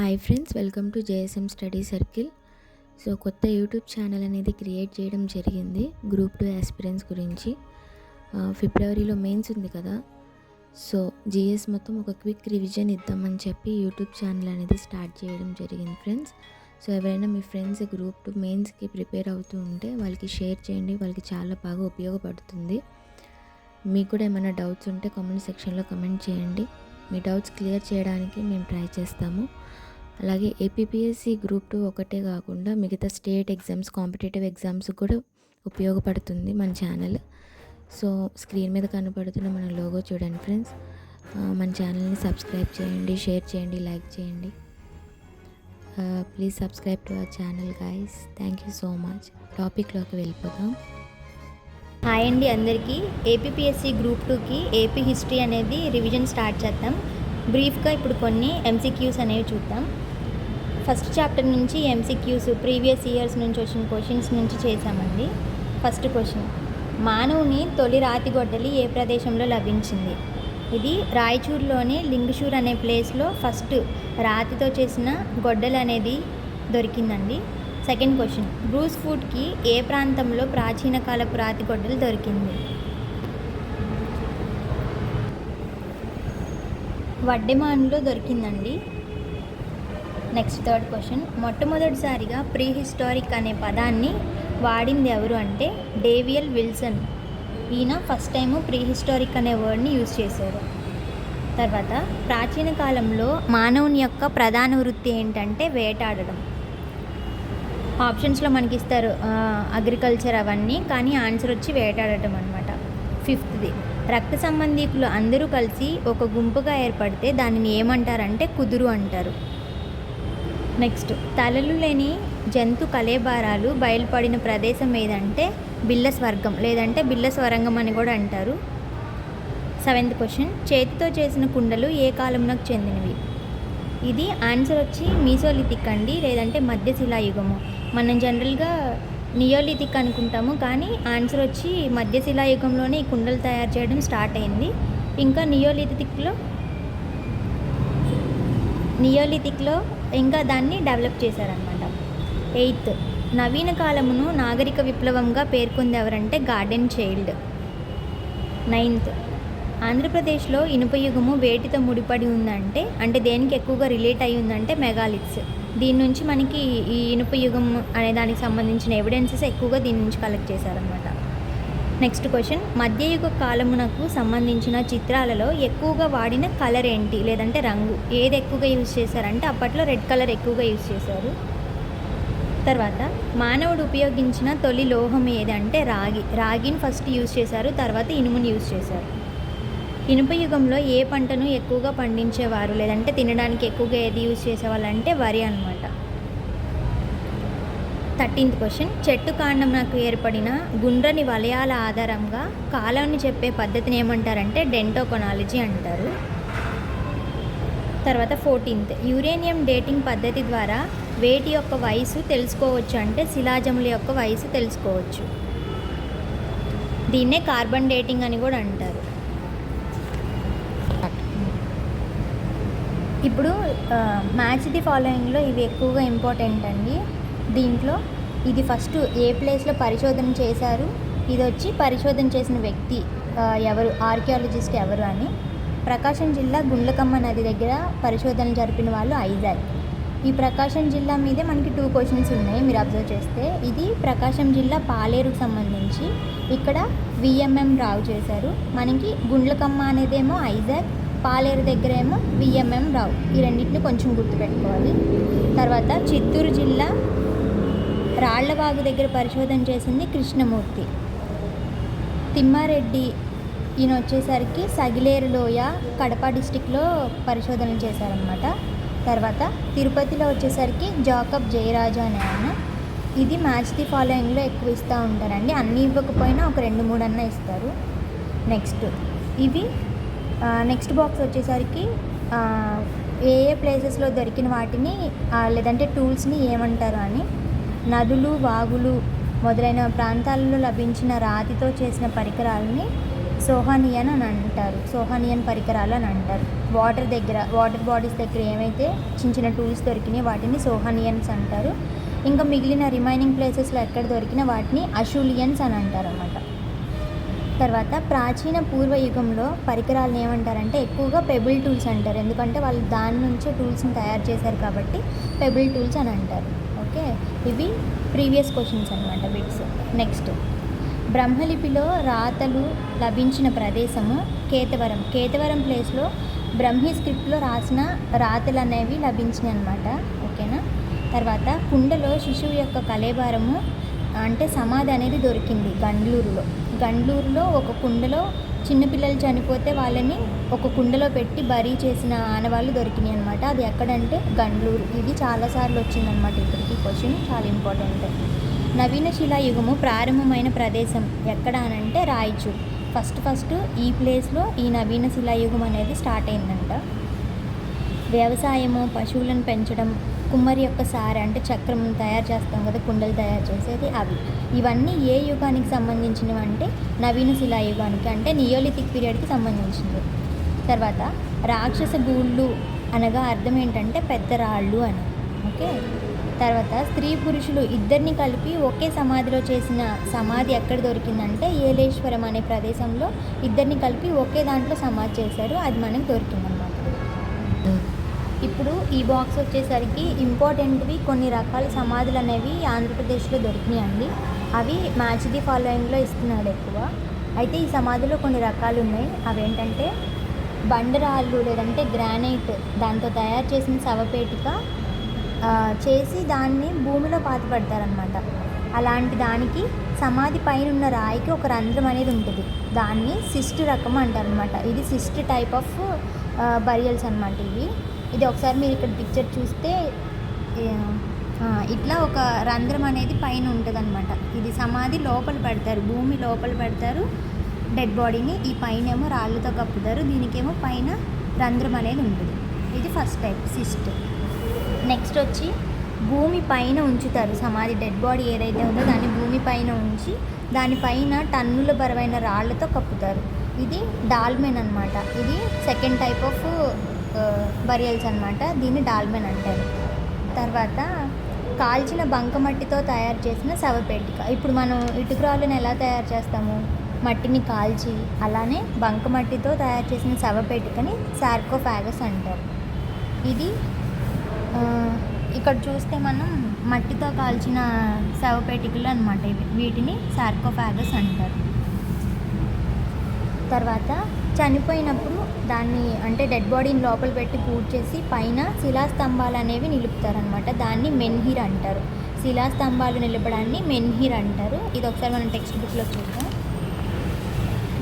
Hi friends, welcome to JSM study circle. So కొత్త YouTube channel అనేది create చేయడం జరిగింది గ్రూప్ 2 ఆస్పిరెంట్స్ గురించి. ఫిబ్రవరిలో మెయిన్స్ ఉంది కదా, సో జిఎస్ మొత్తం ఒక క్విక్ రివిజన్ ఇద్దామని చెప్పి యూట్యూబ్ ఛానల్ అనేది స్టార్ట్ చేయడం జరిగింది ఫ్రెండ్స్. సో ఎవరైనా మీ ఫ్రెండ్స్ గ్రూప్ 2 మెయిన్స్కి ప్రిపేర్ అవుతూ ఉంటే వాళ్ళకి షేర్ చేయండి, వాళ్ళకి చాలా బాగా ఉపయోగపడుతుంది. మీకు కూడా ఏమైనా డౌట్స్ ఉంటే కామెంట్ సెక్షన్లో కమెంట్ చేయండి, మీ డౌట్స్ క్లియర్ చేయడానికి మేము ట్రై చేస్తాము. అలాగే ఏపీపీఎస్సీ గ్రూప్ 2 ఒకటే కాకుండా మిగతా స్టేట్ ఎగ్జామ్స్, కాంపిటేటివ్ ఎగ్జామ్స్ కూడా ఉపయోగపడుతుంది మన ఛానల్. సో స్క్రీన్ మీద కనపడుతున్న మన లోగో చూడండి ఫ్రెండ్స్. మన ఛానల్ని సబ్స్క్రైబ్ చేయండి, షేర్ చేయండి, లైక్ చేయండి. Please subscribe to our channel guys. Thank you so much. టాపిక్లోకి వెళ్ళిపోదాం. హాయ్ అండి అందరికీ. ఏపీపీఎస్సీ గ్రూప్ 2కి ఏపీ హిస్టరీ అనేది రివిజన్ స్టార్ట్ చేద్దాం. బ్రీఫ్గా ఇప్పుడు కొన్ని ఎంసీక్యూస్ అనేవి చూద్దాం. ఫస్ట్ చాప్టర్ నుంచి ఎంసీక్యూస్ ప్రీవియస్ ఇయర్స్ నుంచి వచ్చిన క్వశ్చన్స్ నుంచి చేసామండి. ఫస్ట్ క్వశ్చన్, మానవుని తొలి రాతి గొడ్డలి ఏ ప్రదేశంలో లభించింది? ఇది రాయచూరులోని లింగశూర్ అనే ప్లేస్లో ఫస్ట్ రాతితో చేసిన గొడ్డలి అనేది దొరికిందండి. సెకండ్ క్వశ్చన్, బ్రూస్ ఫుడ్కి ఏ ప్రాంతంలో ప్రాచీన కాలపు రాతి గొడ్డలి దొరికింది? వడ్డెమాన్లో దొరికిందండి. నెక్స్ట్ థర్డ్ క్వశ్చన్, మొట్టమొదటిసారిగా ప్రీహిస్టారిక్ అనే పదాన్ని వాడింది ఎవరు అంటే డేవియల్ విల్సన్. ఈయన ఫస్ట్ టైము ప్రీహిస్టారిక్ అనే వర్డ్ని యూజ్ చేశారు. తర్వాత ప్రాచీన కాలంలో మానవుని యొక్క ప్రధాన వృత్తి ఏంటంటే వేటాడడం. ఆప్షన్స్లో మనకి ఇస్తారు అగ్రికల్చర్ అవన్నీ, కానీ ఆన్సర్ వచ్చి వేటాడటం అనమాట. ఫిఫ్త్ది, రక్త సంబంధీకులు అందరూ కలిసి ఒక గుంపుగా ఏర్పడితే దానిని ఏమంటారంటే కుదురు అంటారు. నెక్స్ట్, తలలు లేని జంతు కళేబారాలు బయలుపడిన ప్రదేశం ఏదంటే బిల్ల స్వర్గం లేదంటే బిల్ల స్వరంగం అని కూడా అంటారు. సెవెంత్ క్వశ్చన్, చేతితో చేసిన కుండలు ఏ కాలంలోకి చెందినవి? ఇది ఆన్సర్ వచ్చి మీసోలిథిక్ అండి, లేదంటే మధ్యశిలాయుగము. మనం జనరల్గా నియోలిథిక్ అనుకుంటాము, కానీ ఆన్సర్ వచ్చి మధ్యశిలాయుగంలోనే ఈ కుండలు తయారు చేయడం స్టార్ట్ అయింది. ఇంకా నియోలిథిక్లో ఇంకా దాన్ని డెవలప్ చేశారనమాట. ఎయిత్, నవీన కాలమును నాగరిక విప్లవంగా పేర్కొంది ఎవరంటే గార్డెన్ చైల్డ్. నైన్త్, ఆంధ్రప్రదేశ్లో ఇనుప యుగము వేటితో ముడిపడి ఉందంటే అంటే దేనికి ఎక్కువగా రిలేట్ అయి ఉందంటే మెగాలిథ్స్. దీని నుంచి మనకి ఈ ఇనుప యుగం అనే దానికి సంబంధించిన ఎవిడెన్సెస్ ఎక్కువగా దీని నుంచి కలెక్ట్ చేశారనమాట. నెక్స్ట్ క్వశ్చన్, మధ్యయుగ కాలమునకు సంబంధించిన చిత్రాలలో ఎక్కువగా వాడిన కలర్ ఏంటి లేదంటే రంగు? ఏది ఎక్కువగా యూజ్ చేశారంటే అప్పట్లో రెడ్ కలర్ ఎక్కువగా యూజ్ చేశారు. తర్వాత మానవుడు ఉపయోగించిన తొలి లోహం ఏదంటే రాగిని ఫస్ట్ యూజ్ చేశారు, తర్వాత ఇనుముని యూజ్ చేశారు. ఇనుప యుగంలో ఏ పంటను ఎక్కువగా పండించేవారు లేదంటే తినడానికి ఎక్కువగా ఏది యూజ్ చేసేవాళ్ళు అంటే వరి అనమాట. 13th క్వశ్చన్, చెట్టు కాండంకు ఏర్పడిన గుండ్రని వలయాల ఆధారంగా కాలాన్ని చెప్పే పద్ధతిని ఏమంటారంటే డెంటోకొనాలజీ అంటారు. తర్వాత 14th, యురేనియం డేటింగ్ పద్ధతి ద్వారా వేటి యొక్క వయసు తెలుసుకోవచ్చు అంటే శిలాజముల యొక్క వయసు తెలుసుకోవచ్చు. దీన్నే కార్బన్ డేటింగ్ అని కూడా అంటారు. ఇప్పుడు మ్యాచ్ ది ఫాలోయింగ్లో ఇవి ఎక్కువగా ఇంపార్టెంట్ అండి. దీంట్లో ఇది ఫస్ట్ ఏ ప్లేస్లో పరిశోధన చేశారు, ఇది వచ్చి పరిశోధన చేసిన వ్యక్తి ఎవరు, ఆర్కియాలజిస్ట్ ఎవరు అని. ప్రకాశం జిల్లా గుండ్లకమ్మ నది దగ్గర పరిశోధనలు జరిపిన వాళ్ళు ఐజాక్. ఈ ప్రకాశం జిల్లా మీదే మనకి 2 క్వశ్చన్స్ ఉన్నాయి మీరు అబ్జర్వ్ చేస్తే. ఇది ప్రకాశం జిల్లా పాలేరుకు సంబంధించి, ఇక్కడ విఎంఎం రావు చేశారు. మనకి గుండ్లకమ్మ అనేదేమో ఐజాక్, పాలేరు దగ్గర ఏమో విఎంఎం రావు. ఈ రెండింటిని కొంచెం గుర్తుపెట్టుకోవాలి. తర్వాత చిత్తూరు జిల్లా రాళ్లవాగు దగ్గర పరిశోధన చేసింది కృష్ణమూర్తి. తిమ్మారెడ్డి ఈయన వచ్చేసరికి సగిలేరు లోయ కడప డిస్టిక్లో పరిశోధన చేశారనమాట. తర్వాత తిరుపతిలో వచ్చేసరికి జాకబ్ జయరాజు అనే ఆయన. ఇది మ్యాచ్ ది ఫాలోయింగ్లో ఎక్కువ ఇస్తూ ఉంటారండి, అన్నీ ఇవ్వకపోయినా ఒక 2-3 అన్న ఇస్తారు. నెక్స్ట్ బాక్స్ వచ్చేసరికి ఏ ప్లేసెస్లో దొరికిన వాటిని లేదంటే టూల్స్ని ఏమంటారు అని. నదులు, వాగులు మొదలైన ప్రాంతాలలో లభించిన రాతితో చేసిన పరికరాలని సోహానియన్ అని అంటారు, సోహానియన్ పరికరాలు అని అంటారు. వాటర్ బాడీస్ దగ్గర ఏమైతే చిన్న చిన్న టూల్స్ దొరికినాయో వాటిని సోహానియన్స్ అంటారు. ఇంకా మిగిలిన రిమైనింగ్ ప్లేసెస్లో ఎక్కడ దొరికిన వాటిని అషూలియన్స్ అని అంటారు అన్నమాట. తర్వాత ప్రాచీన పూర్వయుగంలో పరికరాలను ఏమంటారంటే ఎక్కువగా పెబుల్ టూల్స్ అంటారు, ఎందుకంటే వాళ్ళు దాని నుంచే టూల్స్ని తయారు చేశారు కాబట్టి పెబుల్ టూల్స్ అని అంటారు. ఓకే, ఇవి ప్రీవియస్ క్వశ్చన్స్ అనమాట, బిట్స్. నెక్స్ట్, బ్రహ్మలిపిలో రాతలు లభించిన ప్రదేశము కేతవరం ప్లేస్లో బ్రహ్మీ స్క్రిప్ట్లో రాసిన రాతలు అనేవి లభించినాయి అనమాట. ఓకేనా. తర్వాత కుండలో శిశువు యొక్క కళేబరము అంటే సమాధి అనేది దొరికింది గండ్లూరులో ఒక కుండలో చిన్నపిల్లలు చనిపోతే వాళ్ళని ఒక కుండలో పెట్టి బరీ చేసిన ఆనవాళ్ళు దొరికినాయి అనమాట. అది ఎక్కడంటే గండ్లూరు. ఇది చాలాసార్లు వచ్చిందనమాట, ఇప్పటికీ క్వశ్చన్ చాలా ఇంపార్టెంట్. నవీన శిలాయుగము ప్రారంభమైన ప్రదేశం ఎక్కడ అనంటే రాయచూర్. ఫస్ట్ ఈ ప్లేస్లో ఈ నవీన శిలాయుగం అనేది స్టార్ట్ అయిందంట. వ్యవసాయము, పశువులను పెంచడం, కుమ్మరి యొక్క సారె అంటే చక్రం తయారు చేస్తాం కదా, కుండలు తయారు చేసేది, అవి ఇవన్నీ ఏ యుగానికి సంబంధించినవి అంటే నవీన శిలాయుగానికి అంటే నియోలిథిక్ పీరియడ్కి సంబంధించింది. తర్వాత రాక్షస గూళ్ళు అనగా అర్థం ఏంటంటే పెద్ద రాళ్ళు అని. ఓకే. తర్వాత స్త్రీ పురుషులు ఇద్దరిని కలిపి ఒకే సమాధిలో చేసిన సమాధి ఎక్కడ దొరికిందంటే ఏలేశ్వరం అనే ప్రదేశంలో ఇద్దరిని కలిపి ఒకే దాంట్లో సమాధి చేశారు, అది మనకు దొరికిందన్నమాట. ఇప్పుడు ఈ బాక్స్ వచ్చేసరికి ఇంపార్టెంట్వి కొన్ని రకాల సమాధులు అనేవి ఆంధ్రప్రదేశ్లో దొరికినాయండి. అవి మ్యాచ్ ది ఫాలోయింగ్లో ఇస్తున్నాడు ఎక్కువ. అయితే ఈ సమాధిలో కొన్ని రకాలు ఉన్నాయి. అవేంటంటే బండరాళ్ళు లేదంటే గ్రానైట్ దాంతో తయారు చేసిన శవపేటిక చేసి దాన్ని భూమిలో పాతిపెడతారనమాట. అలాంటి దానికి సమాధి పైన ఉన్న రాయికి ఒక రంధ్రం అనేది ఉంటుంది, దాన్ని సిస్ట్ రకం అంటారనమాట. ఇది సిస్ట్ టైప్ ఆఫ్ బరియల్స్ అనమాట ఇది ఒకసారి మీరు ఇక్కడ పిక్చర్ చూస్తే ఇట్లా ఒక రంధ్రం అనేది పైన ఉంటుంది అనమాట. ఇది సమాధి లోపల పెడతారు, భూమి లోపల పెడతారు డెడ్ బాడీని, ఈ పైన ఏమో రాళ్ళతో కప్పుతారు, దీనికేమో పైన రంధ్రం అనేది ఉంటుంది. ఇది ఫస్ట్ టైప్ సిస్ట్. నెక్స్ట్ వచ్చి భూమి పైన ఉంచుతారు సమాధి, డెడ్ బాడీ ఏదైతే ఉందో దాన్ని భూమి పైన ఉంచి దానిపైన టన్నుల బరువైన రాళ్లతో కప్పుతారు. ఇది డాల్మెన్ అనమాట. ఇది సెకండ్ టైప్ ఆఫ్ బరియల్స్ అనమాట, దీన్ని డాల్మెన్ అంటారు. తర్వాత కాల్చిన బంకమట్టితో తయారు చేసిన శవపేటిక. ఇప్పుడు మనం ఇటుకరాళ్ళని ఎలా తయారు చేస్తాము, మట్టిని కాల్చి, అలానే బంకమట్టితో తయారు చేసిన శవపేటికని సార్కోఫాగస్ అంటారు. ఇది ఇక్కడ చూస్తే మనం మట్టితో కాల్చిన శవపేటికలు అనమాట, వీటిని సార్కోఫాగస్ అంటారు. తర్వాత చనిపోయినప్పుడు దాన్ని అంటే డెడ్ బాడీని లోపల పెట్టి పూజ చేసి పైన శిలాస్తంభాలు అనేవి నిలుపుతారనమాట, దాన్ని మెన్హిర్ అంటారు. శిలాస్తంభాలు నిలపడాన్ని మెన్హిర్ అంటారు. ఇది ఒకసారి మనం టెక్స్ట్ బుక్లో చూద్దాం.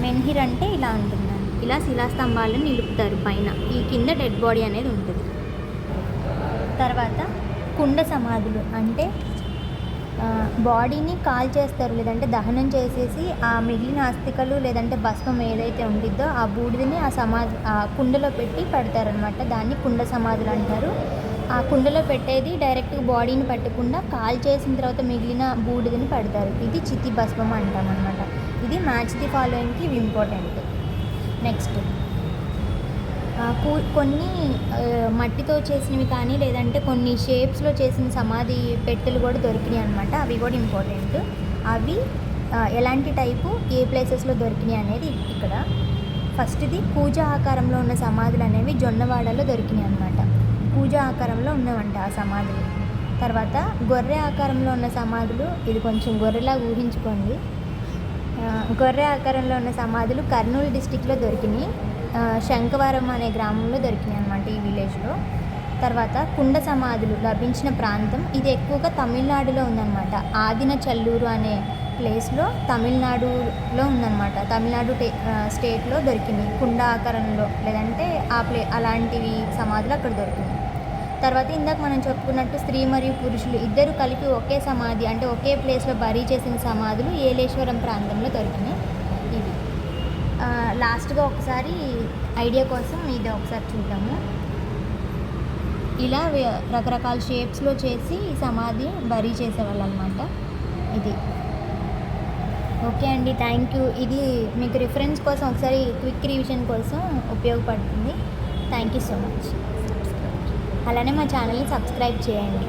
మెన్హిర్ అంటే ఇలా ఉంటుందండి, ఇలా శిలాస్తంభాలను నిలుపుతారు పైన, ఈ కింద డెడ్ బాడీ అనేది ఉంటుంది. తర్వాత కుండ సమాధులు అంటే బాడీని కాల్ చేస్తారు లేదంటే దహనం చేసేసి ఆ మిగిలిన అస్థికలు లేదంటే భస్మం ఏదైతే ఉండిద్దో ఆ బూడిదని ఆ కుండలో పెట్టి పెడతారనమాట, దాన్ని కుండ సమాధులు అంటారు. ఆ కుండలో పెట్టేది డైరెక్ట్గా బాడీని పెట్టకుండా కాల్ చేసిన తర్వాత మిగిలిన బూడిదని పెడతారు, ఇది చితి భస్మం అంటాం అనమాట. ఇది మ్యాచ్ ది ఫాలోయింగ్కి ఇవి ఇంపార్టెంట్. నెక్స్ట్ కొన్ని మట్టితో చేసినవి కానీ లేదంటే కొన్ని షేప్స్లో చేసిన సమాధి పెట్టెలు కూడా దొరికినాయి అనమాట, అవి కూడా ఇంపార్టెంట్. అవి ఎలాంటి టైపు ఏ ప్లేసెస్లో దొరికినాయి అనేది ఇక్కడ. ఫస్ట్ది కూజా ఆకారంలో ఉన్న సమాధులు అనేవి జొన్నవాడలో దొరికినాయి అనమాట, కూజా ఆకారంలో ఉన్నవంట ఆ సమాధులు. తర్వాత గొర్రె ఆకారంలో ఉన్న సమాధులు, ఇది కొంచెం గొర్రెలా ఊహించుకోండి, గొర్రె ఆకారంలో ఉన్న సమాధులు కర్నూలు డిస్టిక్లో దొరికినాయి, శంఖవరం అనే గ్రామంలో దొరికినాయి అనమాట, ఈ విలేజ్లో. తర్వాత కుండ సమాధులు లభించిన ప్రాంతం ఇది ఎక్కువగా తమిళనాడులో ఉందన్నమాట, ఆదిన చల్లూరు అనే ప్లేస్లో తమిళనాడులో ఉందన్నమాట, తమిళనాడు స్టేట్లో దొరికినాయి కుండ ఆకారంలో లేదంటే అలాంటివి సమాధులు అక్కడ దొరికినాయి. తర్వాత ఇందాక మనం చెప్పుకున్నట్టు స్త్రీ మరియు పురుషులు ఇద్దరు కలిపి ఒకే సమాధి అంటే ఒకే ప్లేస్లో బరీ చేసిన సమాధులు ఏలేశ్వరం ప్రాంతంలో దొరికినాయి. ఇవి లాస్ట్గా ఒకసారి ఐడియా కోసం ఇది ఒకసారి చూద్దాము. ఇలా రకరకాల షేప్స్లో చేసి ఈ సమాధి బరీ చేసేవాళ్ళు అనమాట. ఇది ఓకే అండి, థ్యాంక్ యూ. ఇది మీకు రిఫరెన్స్ కోసం ఒకసారి క్విక్ రివిజన్ కోసం ఉపయోగపడుతుంది. Thank you so much. అలానే మా ఛానల్ని సబ్స్క్రైబ్ చేయండి.